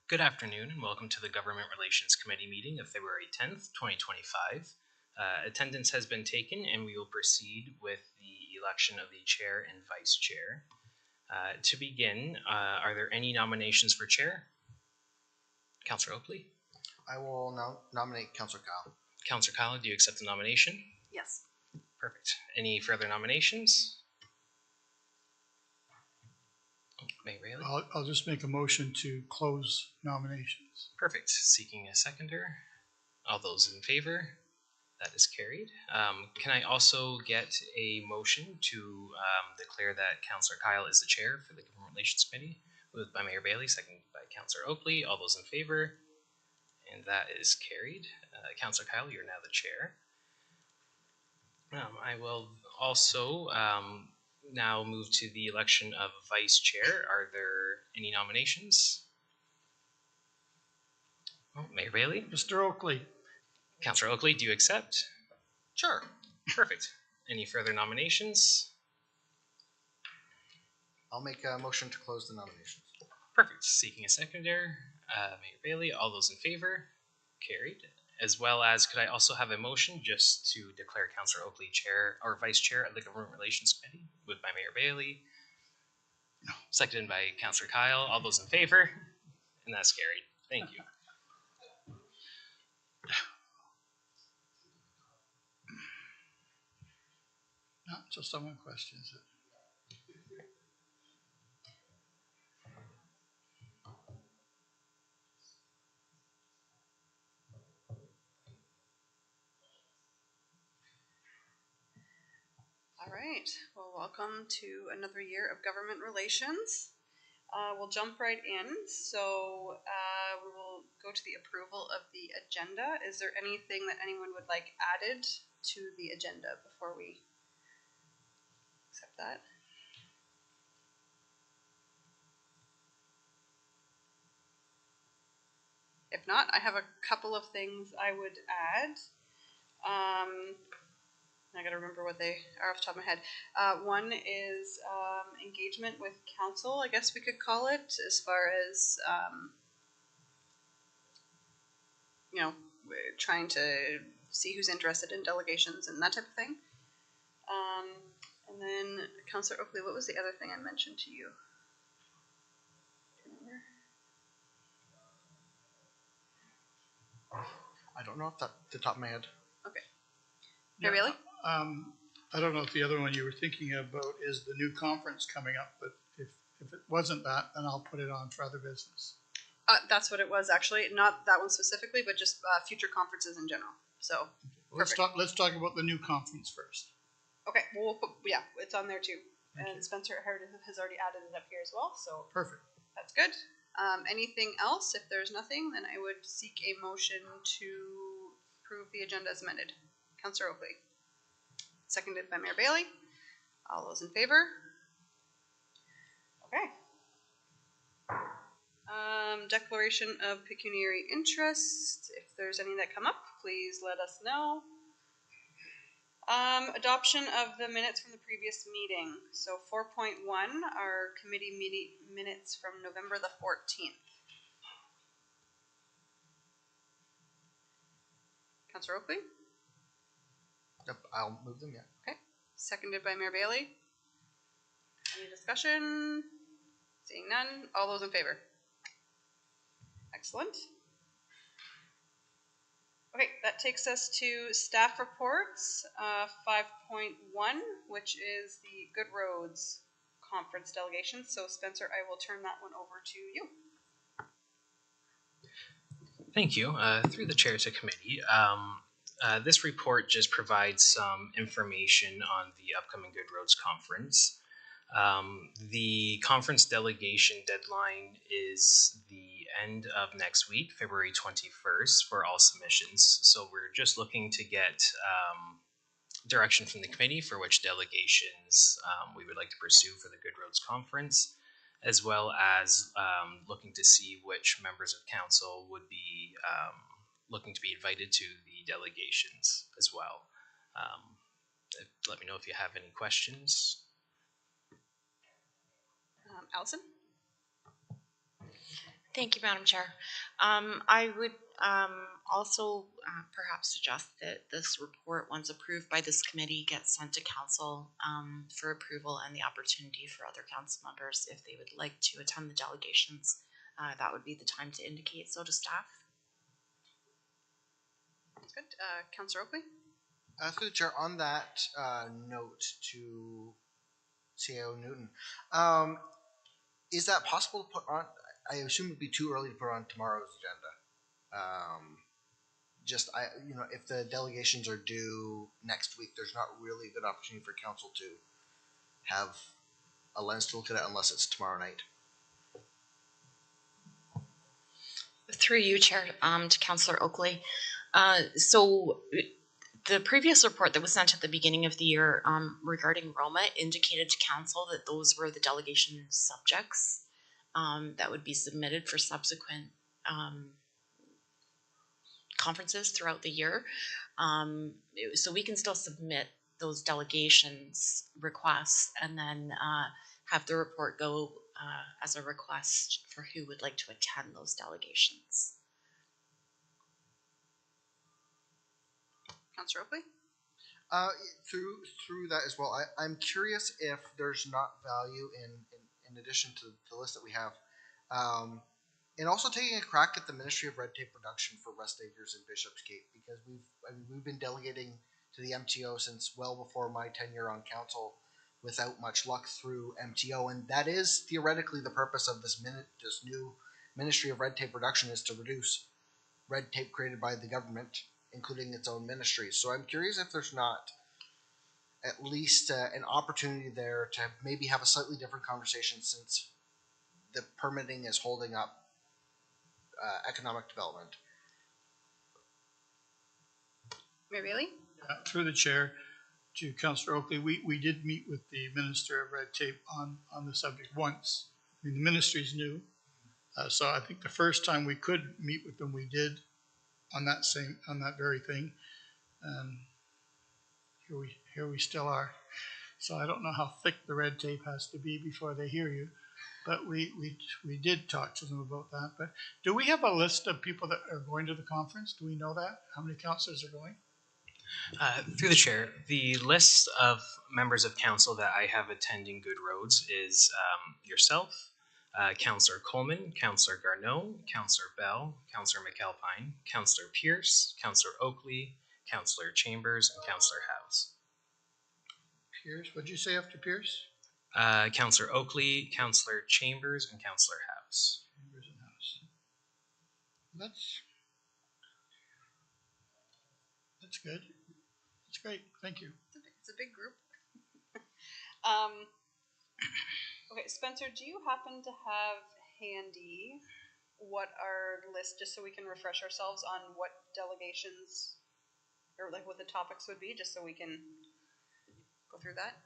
Good afternoon and welcome to the Government Relations Committee meeting of February 10th, 2025. Attendance has been taken and we will proceed with the election of the chair and vice chair. To begin, are there any nominations for chair? Councillor Oakley? I will now nominate Councillor Kyle. Councillor Kyle, do you accept the nomination? Yes. Perfect. Any further nominations? Mayor Bailey? I'll just make a motion to close nominations. Perfect. Seeking a seconder. All those in favor? That is carried. Can I also get a motion to declare that Councillor Kyle is the chair for the Government Relations Committee? Moved by Mayor Bailey, seconded by Councillor Oakley. All those in favor? And that is carried. Councillor Kyle, you're now the chair. I will also now move to the election of vice chair. Are there any nominations? Oh, Mayor Bailey? Mr. Oakley? Councillor Oakley, do you accept? Sure. Perfect. Any further nominations? I'll make a motion to close the nominations. Perfect. Seeking a seconder, Mayor Bailey. All those in favor? Carried. As well as, could I also have a motion just to declare Councillor Oakley chair or vice chair of the Government Relations Committee? Moved by Mayor Bailey. No. Seconded by Councillor Kyle. All those in favor? And that's carried. Thank you. No, so someone questions it. All right. Well, welcome to another year of government relations. We'll jump right in. So we will go to the approval of the agenda. Is there anything that anyone would like added to the agenda before we accept that? If not, I have a couple of things I would add. I gotta remember what they are off the top of my head. One is engagement with council, I guess we could call it, as far as we're trying to see who's interested in delegations and that type of thing. And then Councillor Oakley, what was the other thing I mentioned to you? Do you remember? I don't know off the top of my head. Okay. Yeah, really? I don't know if the other one you were thinking about is the new conference coming up, but if it wasn't that, then I'll put it on for other business. That's what it was actually. Not that one specifically, but just future conferences in general. So Let's talk about the new conference first. okay, well, we'll put, yeah, it's on there too. Thank and you. Spencer has already added it up here as well. So Perfect. that's good. Anything else? If there's nothing, then I would seek a motion to approve the agenda as amended. Councillor Oakley. Seconded by Mayor Bailey. All those in favor? Okay. Declaration of pecuniary interest. If there's any that come up, please let us know. Adoption of the minutes from the previous meeting. So 4.1 are committee minutes from November the 14th. Councillor Oakley? Yep, I'll move them, yeah. Okay. Seconded by Mayor Bailey. Any discussion? Seeing none. All those in favor? Excellent. Okay, that takes us to staff reports, 5.1, which is the Good Roads Conference delegation. So Spencer, I will turn that one over to you. Thank you. Through the chair to committee, this report just provides some information on the upcoming Good Roads Conference. The conference delegation deadline is the end of next week, February 21st, for all submissions. So we're just looking to get direction from the committee for which delegations we would like to pursue for the Good Roads Conference, as well as looking to see which members of council would be looking to be invited to the delegations as well. Let me know if you have any questions. Allison? Thank you, Madam Chair. I would also perhaps suggest that this report, once approved by this committee, gets sent to council for approval and the opportunity for other council members, if they would like to attend the delegations, that would be the time to indicate so to staff. Good. Councillor Oakley? Through the chair, on that note to CAO Newton, is that possible to put on? I assume it'd be too early to put on tomorrow's agenda. If the delegations are due next week, there's not really a good opportunity for council to have a lens to look at it unless it's tomorrow night. Through you, Chair, to Councillor Oakley. So the previous report that was sent at the beginning of the year regarding Roma indicated to council that those were the delegation subjects that would be submitted for subsequent conferences throughout the year. So we can still submit those delegations requests and then have the report go as a request for who would like to attend those delegations. Councillor Oakley? Through that as well, I'm curious if there's not value in addition to the list that we have, and also taking a crack at the Ministry of Red Tape Reduction for West Acres and Bishopsgate, because we've been delegating to the MTO since well before my tenure on council, without much luck through MTO, and that is theoretically the purpose of this new Ministry of Red Tape Reduction, is to reduce red tape created by the government, including its own ministries. So I'm curious if there's not at least an opportunity there to maybe have a slightly different conversation, since the permitting is holding up economic development. Mayor Bailey? Through the chair to Councillor Oakley, we did meet with the Minister of Red Tape on the subject once. I mean, the ministry's new, so I think the first time we could meet with them, we did on that very thing, and here we still are. So I don't know how thick the red tape has to be before they hear you, but we did talk to them about that. But do we have a list of people that are going to the conference? Do we know that? How many councillors are going? Through the chair, the list of members of council that I have attending Good Roads is yourself, Councillor Coleman, Councillor Garneau, Councillor Bell, Councillor McAlpine, Councillor Pierce, Councillor Oakley, Councillor Chambers, and Councillor House. Pierce, what'd you say after Pierce? Councillor Oakley, Councillor Chambers, and Councillor House. Chambers and House. That's good. That's great. Thank you. It's a big group. Okay, Spencer, do you happen to have handy what our list, just so we can refresh ourselves on what delegations, or like what the topics would be, just so we can go through that?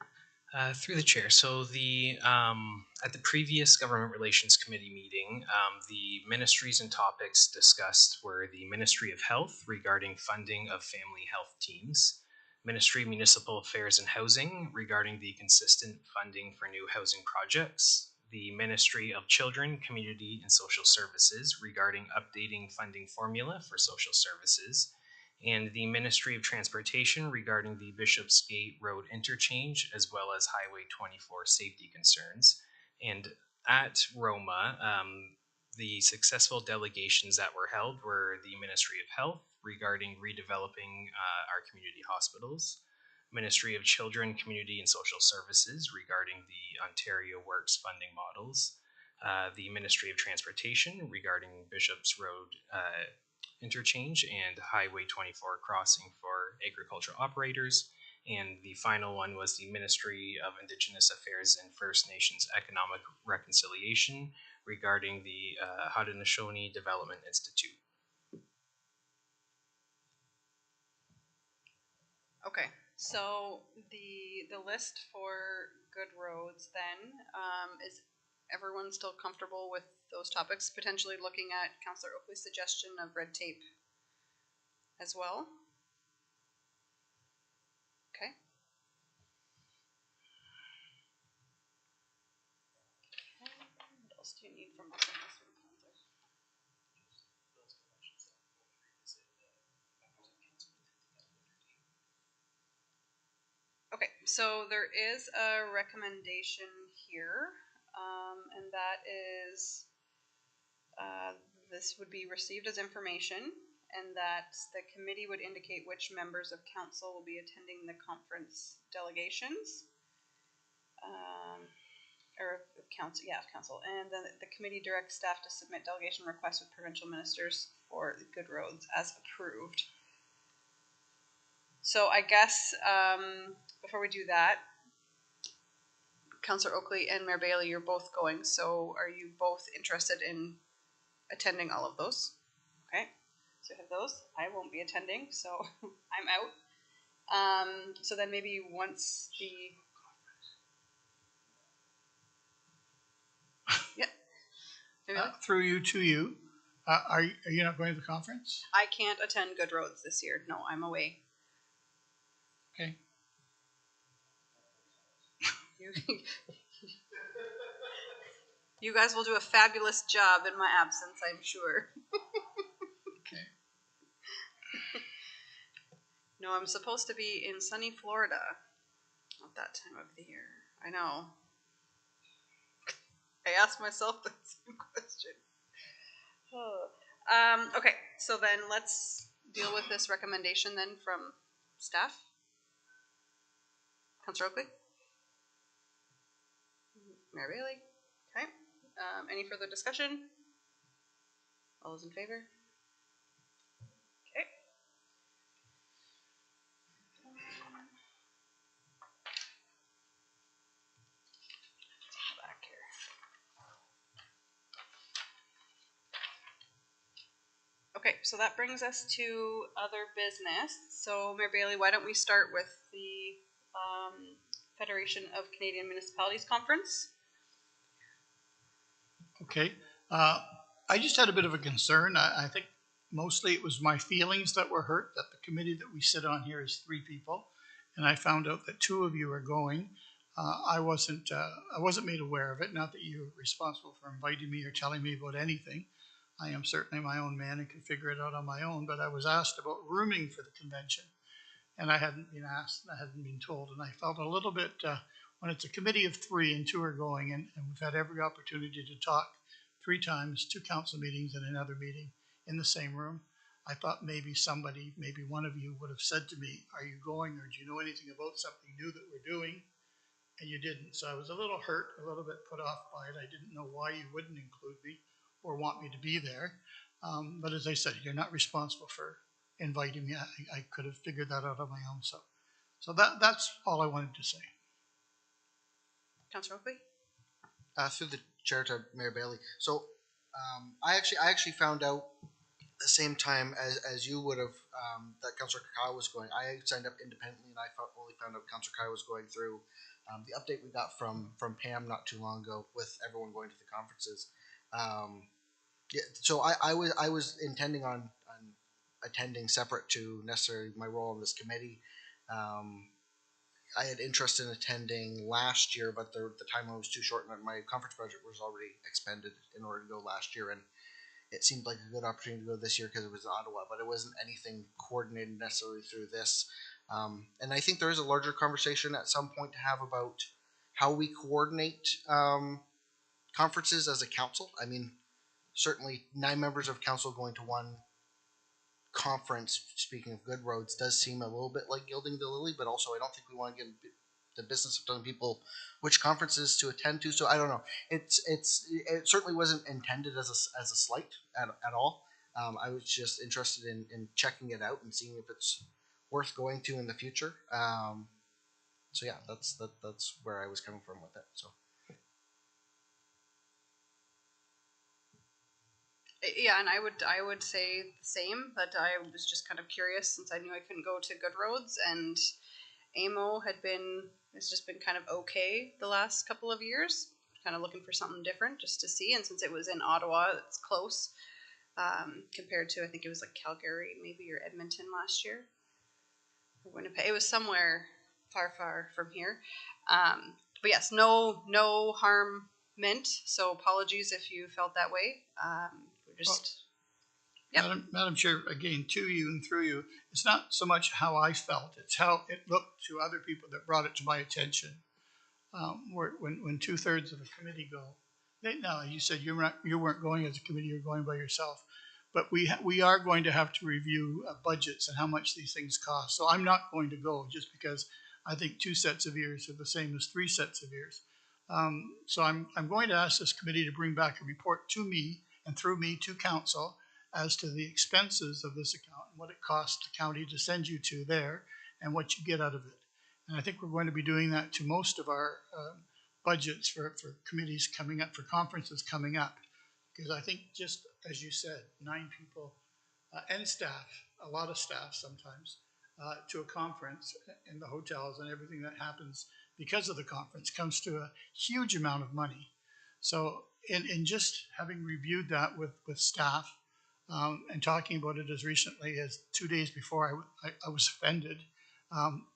Through the chair. So the at the previous Government Relations Committee meeting, the ministries and topics discussed were the Ministry of Health regarding funding of family health teams, Ministry of Municipal Affairs and Housing regarding the consistent funding for new housing projects, the Ministry of Children, Community and Social Services regarding updating funding formula for social services, and the Ministry of Transportation regarding the Bishopsgate Road interchange, as well as Highway 24 safety concerns. And at Roma, the successful delegations that were held were the Ministry of Health regarding redeveloping our community hospitals, Ministry of Children, Community and Social Services regarding the Ontario Works funding models, the Ministry of Transportation regarding Bishops Road interchange and Highway 24 crossing for agricultural operators, and the final one was the Ministry of Indigenous Affairs and First Nations Economic Reconciliation regarding the Haudenosaunee Development Institute. Okay, so the list for Good Roads then is everyone still comfortable with those topics? Potentially looking at Councillor Oakley's suggestion of red tape as well. Okay. What else do you need from us on this one, Councillor? so there is a recommendation here, and that is this would be received as information, and that the committee would indicate which members of council will be attending the conference delegations. Or council, yeah, council, and then the committee directs staff to submit delegation requests with provincial ministers for Good Roads as approved. So I guess before we do that, Councillor Oakley and Mayor Bailey, you're both going. So are you both interested in attending all of those? Okay, so I have those. I won't be attending, so I'm out. So then maybe once the Through you to you, are you not going to the conference? I can't attend Good Roads this year. No, I'm away. Okay. You guys will do a fabulous job in my absence, I'm sure. Okay. No, I'm supposed to be in sunny Florida at that time of the year. I know. I asked myself the same question. Okay, so then let's deal with this recommendation then from staff. Councillor Oakley? Mayor Bailey? Okay. Any further discussion? All those in favor? Okay. Back here. Okay, so that brings us to other business. So, Mayor Bailey, why don't we start with the Federation of Canadian Municipalities Conference? Okay. I just had a bit of a concern. I think mostly it was my feelings that were hurt, that the committee that we sit on here is 3 people, and I found out that 2 of you are going. I wasn't made aware of it. Not that you were responsible for inviting me or telling me about anything. I am certainly my own man and can figure it out on my own, but I was asked about rooming for the convention, and I hadn't been asked, I hadn't been told, and I felt a little bit, when it's a committee of 3 and 2 are going, and we've had every opportunity to talk 3 times, 2 council meetings and another meeting in the same room, I thought maybe somebody, maybe one of you would have said to me, are you going, or do you know anything about something new that we're doing? And you didn't. So I was a little hurt, a little bit put off by it. I didn't know why you wouldn't include me or want me to be there. But as I said, you're not responsible for inviting me. I could have figured that out on my own. So that's all I wanted to say. Councillor Oakley? Through the chair to Mayor Bailey. So I actually found out the same time as you would have that Councillor Kakai was going. I signed up independently, and I only found out Councillor Kakai was going through the update we got from Pam not too long ago with everyone going to the conferences. Yeah, so I was intending on attending separate to necessarily my role in this committee. I had interest in attending last year, but the timeline was too short, and my conference budget was already expended in order to go last year, and it seemed like a good opportunity to go this year because it was in Ottawa, but it wasn't anything coordinated necessarily through this. And I think there is a larger conversation at some point to have about how we coordinate conferences as a council. I mean, certainly 9 members of council going to one conference, speaking of Good Roads, does seem a little bit like gilding the lily, but also I don't think we want to get the business of telling people which conferences to attend to. So I don't know. It certainly wasn't intended as a slight at all. I was just interested in checking it out and seeing if it's worth going to in the future. So yeah, that's where I was coming from with it. So. Yeah, and I would say the same, but I was just kind of curious since I knew I couldn't go to Good Roads, and AMO has just been kind of okay the last couple of years, kind of looking for something different just to see, and since it was in Ottawa, it's close compared to, I think it was like Calgary maybe, or Edmonton last year, or Winnipeg. It was somewhere far from here, but yes, no harm meant, so apologies if you felt that way. We're just Yep. Madam Chair, again, to you and through you, it's not so much how I felt, it's how it looked to other people that brought it to my attention. When 2/3 of the committee go, now you said you weren't going as a committee, you're going by yourself. But we are going to have to review budgets and how much these things cost. So I'm not going to go just because I think 2 sets of ears are the same as 3 sets of ears. So I'm going to ask this committee to bring back a report to me and through me to council as to the expenses of this account and what it costs the county to send you to there and what you get out of it. And I think we're going to be doing that to most of our budgets for committees coming up, for conferences coming up. Because I think just as you said, 9 people and staff, a lot of staff sometimes, to a conference in the hotels and everything that happens because of the conference comes to a huge amount of money. So in just having reviewed that with staff and talking about it as recently as 2 days before I was offended,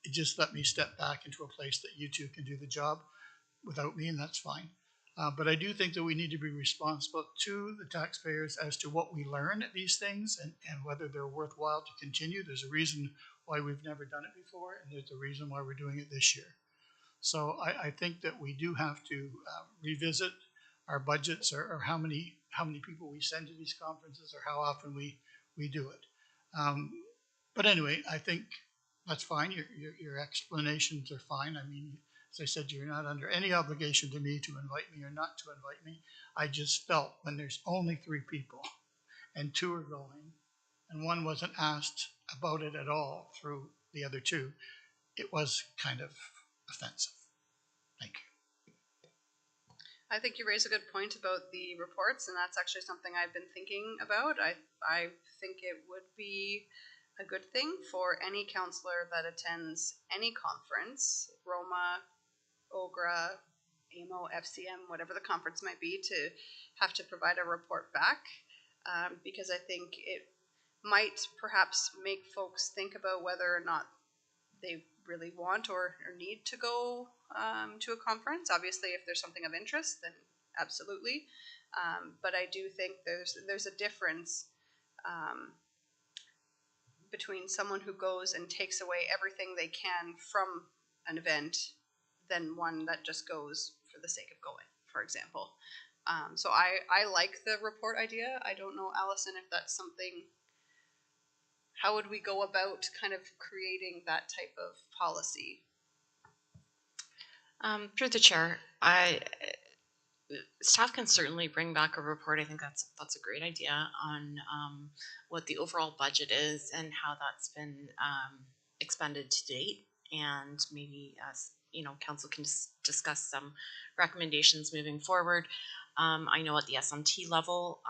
it just let me step back into a place that you two can do the job without me, and that's fine. But I do think that we need to be responsible to the taxpayers as to what we learn at these things and whether they're worthwhile to continue. There's a reason why we've never done it before, and there's a reason why we're doing it this year. So I think that we do have to revisit our budgets or how many people we send to these conferences or how often we do it. But anyway, I think that's fine. Your explanations are fine. I mean, as I said, you're not under any obligation to me to invite me or not to invite me. I just felt when there's only 3 people and 2 are going and 1 wasn't asked about it at all through the other 2, it was kind of offensive. Thank you. I think you raise a good point about the reports, and that's actually something I've been thinking about. I think it would be a good thing for any counselor that attends any conference, Roma, OGRA, AMO, FCM, whatever the conference might be, to have to provide a report back, because I think it might perhaps make folks think about whether or not they really want or need to go to a conference. Obviously, if there's something of interest, then absolutely. But I do think there's a difference between someone who goes and takes away everything they can from an event than one that just goes for the sake of going, for example. So I like the report idea. I don't know, Allison, if that's something, how would we go about kind of creating that type of policy? Through the chair, staff can certainly bring back a report. I think that's a great idea on what the overall budget is and how that's been expended to date, and maybe council can discuss some recommendations moving forward. I know at the SMT level,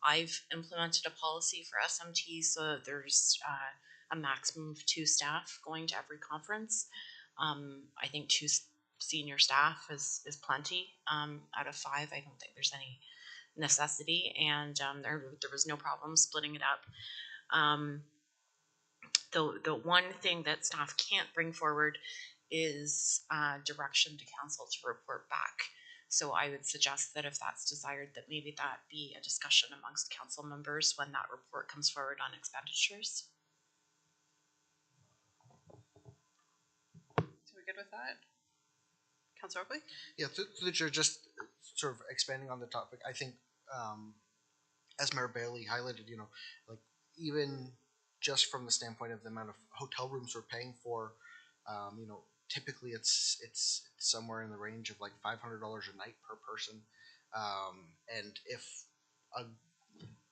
I've implemented a policy for SMT, so there's a maximum of 2 staff going to every conference. I think 2 senior staff is plenty. Out of 5, I don't think there's any necessity, and there was no problem splitting it up. The one thing that staff can't bring forward is direction to council to report back. So I would suggest that if that's desired, that maybe that be a discussion amongst council members when that report comes forward on expenditures. So we good with that? Councilor Oakley? Yeah, through the chair, just sort of expanding on the topic, I think as Mayor Bailey highlighted, like even just from the standpoint of the amount of hotel rooms we're paying for, typically it's somewhere in the range of like $500 a night per person, and if a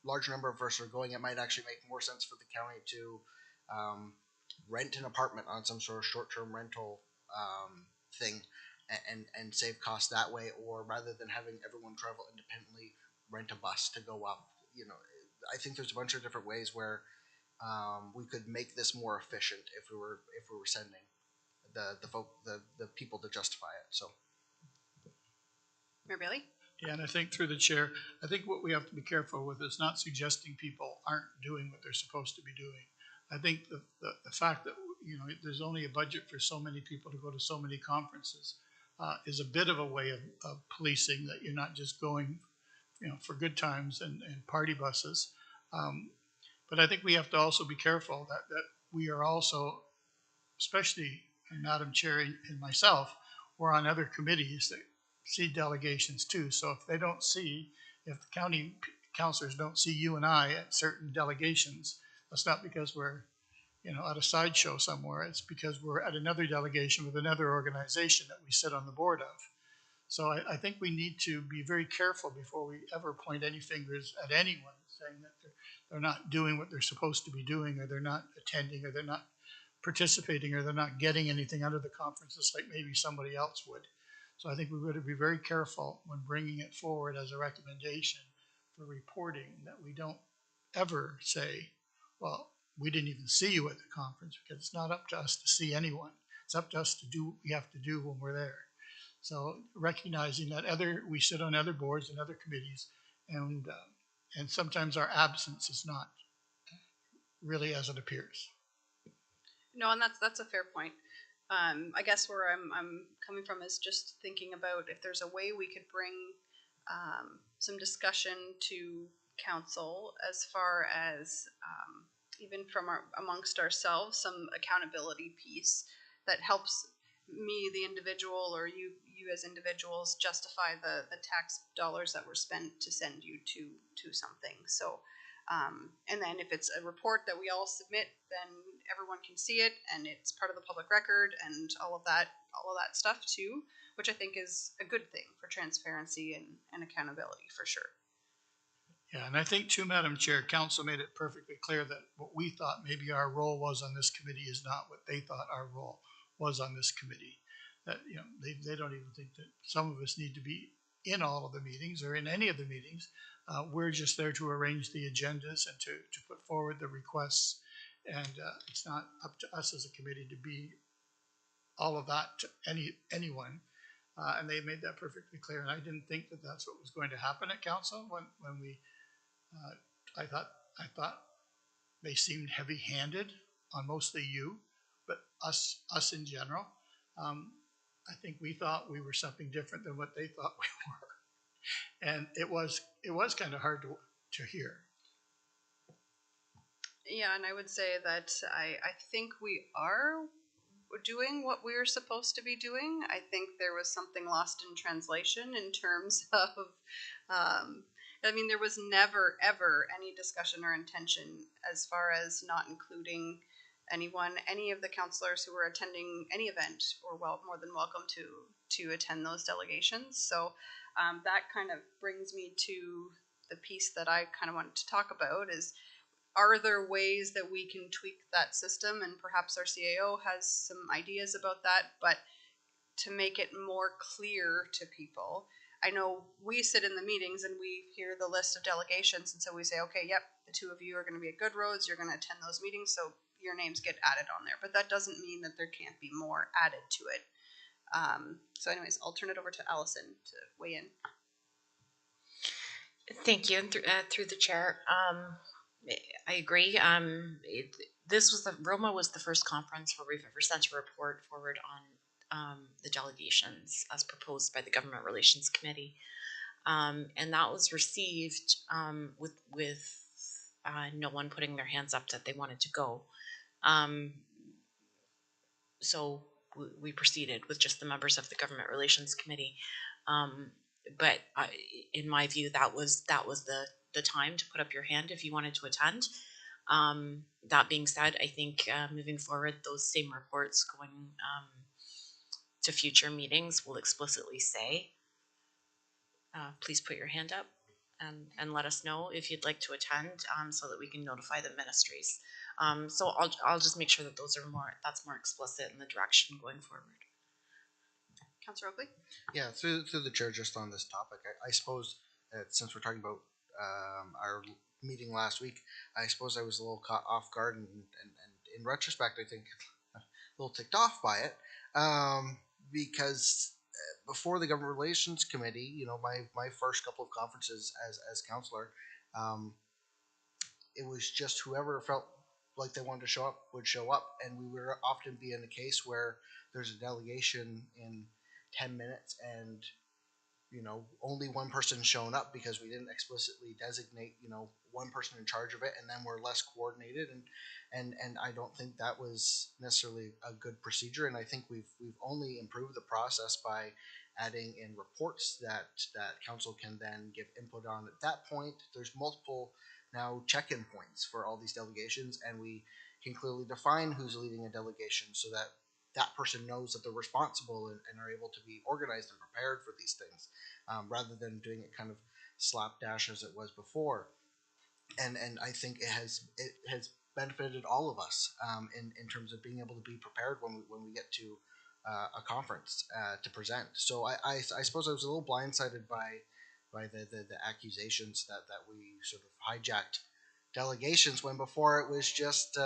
large number of us are going, it might actually make more sense for the county to rent an apartment on some sort of short-term rental thing and save costs that way, or rather than having everyone travel independently, rent a bus to go up. I think there's a bunch of different ways where we could make this more efficient if we were sending the people to justify it. So, Mayor Bailey? Yeah, and I think through the chair, I think what we have to be careful with is not suggesting people aren't doing what they're supposed to be doing. I think the fact that there's only a budget for so many people to go to so many conferences is a bit of a way of policing that you're not just going for good times and party buses. But I think we have to also be careful that we are also, especially Madam Chair and myself, we're on other committees that see delegations too. So if they don't see, if the county councilors don't see you and I at certain delegations, that's not because we're, at a sideshow somewhere. It's because we're at another delegation with another organization that we sit on the board of. So I think we need to be very careful before we ever point any fingers at anyone saying that they're not doing what they're supposed to be doing, or they're not attending, or they're not participating, or they're not getting anything out of the conferences like maybe somebody else would. So I think we've got to be very careful when bringing it forward as a recommendation for reporting, that we don't ever say, well, we didn't even see you at the conference, because it's not up to us to see anyone. It's up to us to do what we have to do when we're there. So recognizing that we sit on other boards and other committees, and sometimes our absence is not really as it appears. No, and that's a fair point. I guess where I'm coming from is just thinking about if there's a way we could bring some discussion to council, as far as even from amongst ourselves, some accountability piece that helps me, the individual, or you as individuals, justify the tax dollars that were spent to send you to something. So and then if it's a report that we all submit, then everyone can see it, and it's part of the public record, and all of that stuff too, which I think is a good thing for transparency and accountability for sure. Yeah, and I think too, Madam Chair, council made it perfectly clear that what we thought maybe our role was on this committee is not what they thought our role was on this committee. That, they don't even think that some of us need to be in all of the meetings or in any of the meetings. We're just there to arrange the agendas and to put forward the requests. And it's not up to us as a committee to be all of that to anyone. And they made that perfectly clear. And I didn't think that that's what was going to happen at council when we, I thought they seemed heavy-handed on mostly you, but us in general. I think we thought we were something different than what they thought we were. And it was kind of hard to hear. Yeah, and I would say that I think we are doing what we're supposed to be doing. I think there was something lost in translation in terms of, there was never, ever any discussion or intention as far as not including any of the councilors who were attending any event, or more than welcome to attend those delegations. So that kind of brings me to the piece that I kind of wanted to talk about is, are there ways that we can tweak that system? And perhaps our CAO has some ideas about that, but to make it more clear to people. I know we sit in the meetings and we hear the list of delegations, and so we say, okay, yep, the two of you are going to be at Good Roads, you're going to attend those meetings, so your names get added on there. But that doesn't mean that there can't be more added to it. So anyways, I'll turn it over to Allison to weigh in. Thank you. Through the chair, I agree. Roma was the first conference where we've ever sent a report forward on the delegations as proposed by the Government Relations Committee, and that was received with no one putting their hands up that they wanted to go. So we proceeded with just the members of the Government Relations Committee. But in my view, that was the time to put up your hand if you wanted to attend. That being said, I think moving forward, those same reports going to future meetings will explicitly say, please put your hand up and let us know if you'd like to attend, so that we can notify the ministries. So I'll just make sure that that's more explicit in the direction going forward. Councillor Oakley? Yeah, through the chair, just on this topic, I suppose since we're talking about our meeting last week, I suppose I was a little caught off guard, and in retrospect, I think a little ticked off by it, because before the Government Relations Committee, my first couple of conferences as councillor, it was just whoever felt like they wanted to show up would show up, and we would often be in a case where there's a delegation in 10 minutes and only one person shown up because we didn't explicitly designate, one person in charge of it, and then we're less coordinated, and I don't think that was necessarily a good procedure. And I think we've only improved the process by adding in reports that council can then give input on. At that point, there's multiple now check-in points for all these delegations, and we can clearly define who's leading a delegation so that that person knows that they're responsible and are able to be organized and prepared for these things, rather than doing it kind of slapdash as it was before. And I think it has benefited all of us, in terms of being able to be prepared when we get to a conference to present. So I suppose I was a little blindsided by the accusations that we sort of hijacked delegations when before it was just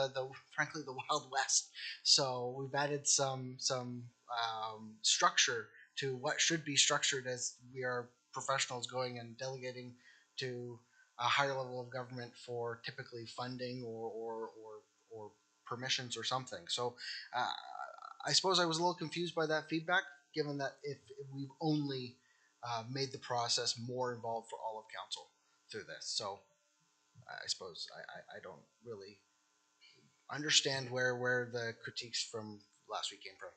frankly the Wild West. So we've added some structure to what should be structured, as we are professionals going and delegating to a higher level of government for typically funding or permissions or something. So I suppose I was a little confused by that feedback, given that if we've only made the process more involved for all of council through this. So I suppose I don't really understand where the critiques from last week came from.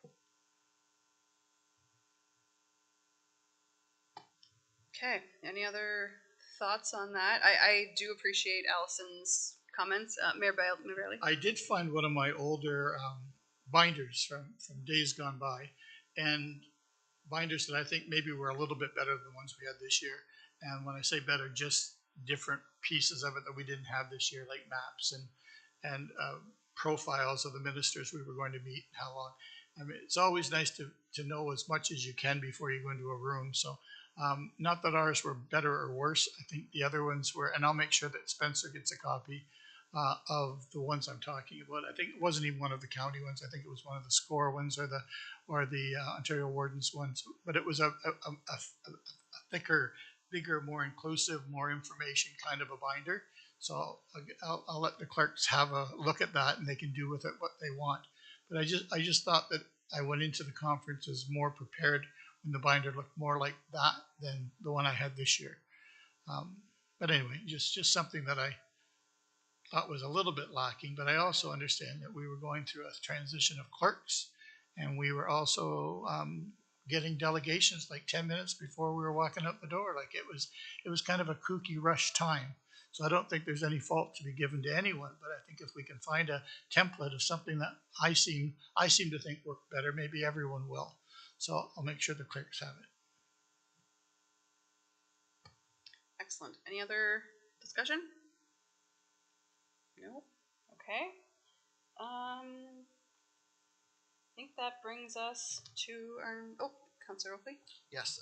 Okay, any other thoughts on that? I do appreciate Allison's comments. Mayor Bailey? I did find one of my older binders from days gone by, and binders that I think maybe were a little bit better than the ones we had this year. And when I say better, just different pieces of it that we didn't have this year, like maps and profiles of the ministers we were going to meet and how long. I mean, it's always nice to know as much as you can before you go into a room. So not that ours were better or worse. I think the other ones were, and I'll make sure that Spencer gets a copy of the ones I'm talking about. I think it wasn't even one of the county ones. I think it was one of the SCORE ones or the Ontario Wardens ones. But it was a thicker, bigger, more inclusive, more information kind of a binder. So I'll let the clerks have a look at that, and they can do with it what they want. But I just thought that I went into the conferences more prepared when the binder looked more like that than the one I had this year. But anyway, just something that I thought was a little bit lacking. But I also understand that we were going through a transition of clerks, and we were also getting delegations like 10 minutes before we were walking out the door. Like it was kind of a kooky rush time. So I don't think there's any fault to be given to anyone, but I think if we can find a template of something that I seem to think worked better, maybe everyone will. So I'll make sure the clerks have it. Excellent. Any other discussion? No. Okay. I think that brings us to our Councillor Oakley. Yes,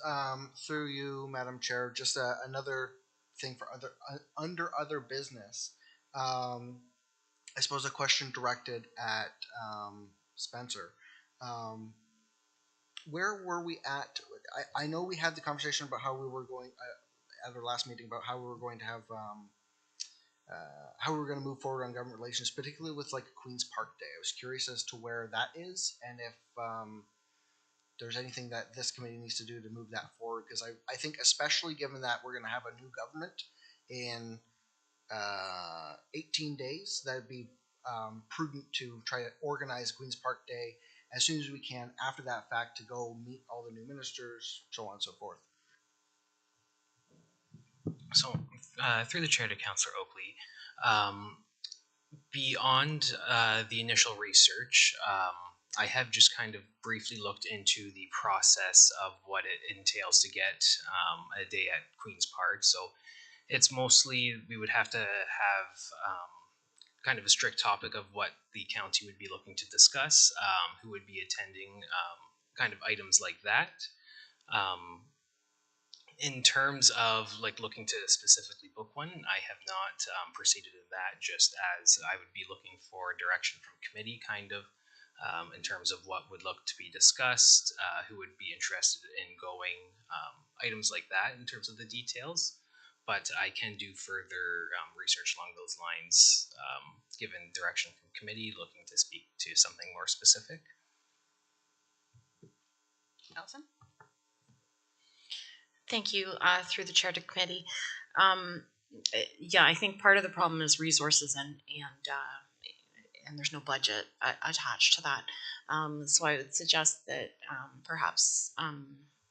through you, Madam Chair, just another thing for under other business. I suppose a question directed at Spencer. Where were we at? I know we had the conversation about how we were going at our last meeting about how we were going to have how we were going to move forward on government relations, particularly with like Queen's Park Day. I was curious as to where that is, and if there's anything that this committee needs to do to move that forward, because I think especially given that we're going to have a new government in 18 days, that would be prudent to try to organize Queen's Park Day as soon as we can after that fact to go meet all the new ministers, so on and so forth. So, through the chair to Councillor Oakley, beyond the initial research, I have just kind of briefly looked into the process of what it entails to get a day at Queen's Park. So it's mostly, we would have to have kind of a strict topic of what the county would be looking to discuss, who would be attending, kind of items like that. In terms of like looking to specifically book one, I have not proceeded in that, just as I would be looking for direction from committee kind of in terms of what would look to be discussed, who would be interested in going, items like that in terms of the details. But I can do further research along those lines, given direction from committee, looking to speak to something more specific. Allison? Thank you, through the chair to committee. Yeah, I think part of the problem is resources and there's no budget attached to that. So I would suggest that perhaps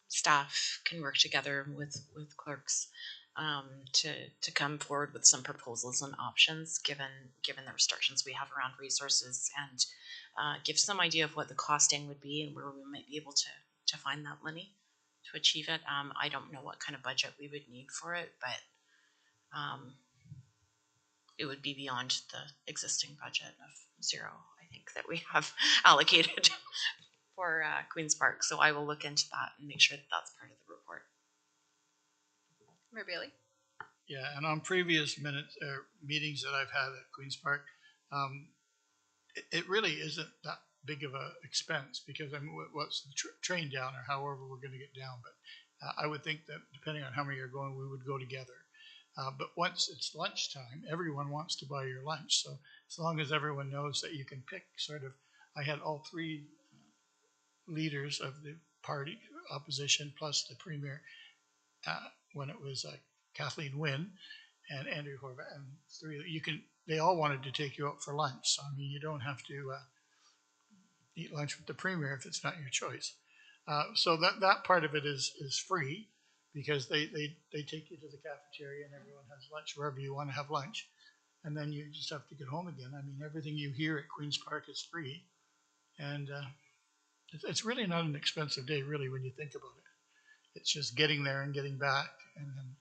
staff can work together with clerks to come forward with some proposals and options given the restrictions we have around resources, and give some idea of what the costing would be and where we might be able to find that money to achieve it. I don't know what kind of budget we would need for it, but it would be beyond the existing budget of zero, I think, that we have allocated for Queen's Park. So I will look into that and make sure that that's part of the report. Mayor Bailey? Yeah, and on previous meetings that I've had at Queen's Park, it really isn't that big of a expense, because I mean, what's the train down or however we're going to get down. But I would think that depending on how many are going, we would go together. But once it's lunchtime, everyone wants to buy your lunch. So as long as everyone knows that you can pick sort of, I had all three leaders of the party opposition plus the premier when it was Kathleen Wynne and Andrew Horvath, and they all wanted to take you out for lunch. So I mean, you don't have to eat lunch with the premier if it's not your choice. So that part of it is free, because they take you to the cafeteria and everyone has lunch wherever you want to have lunch, and then you just have to get home again. I mean, everything you hear at Queen's Park is free, and it's really not an expensive day, really, when you think about it. It's just getting there and getting back, and then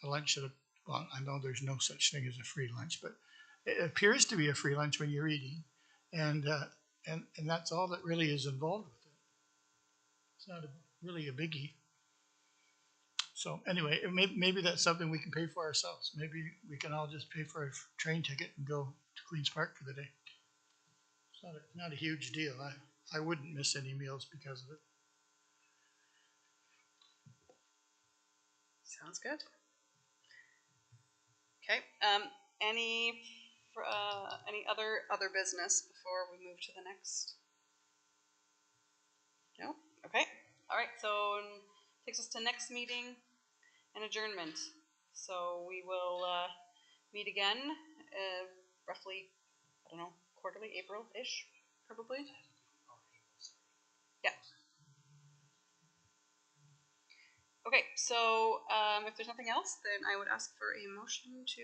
a lunch at well, I know there's no such thing as a free lunch, but it appears to be a free lunch when you're eating, and that's all that really is involved with it. It's not really a biggie. So anyway, maybe that's something we can pay for ourselves. Maybe we can all just pay for a train ticket and go to Queen's Park for the day. It's not a huge deal. I wouldn't miss any meals because of it. Sounds good. Okay. Any other business before we move to the next? No. Okay. All right. So takes us to next meeting and adjournment. So we will meet again, roughly, I don't know, quarterly, April-ish, probably. Yeah. Okay. So if there's nothing else, then I would ask for a motion to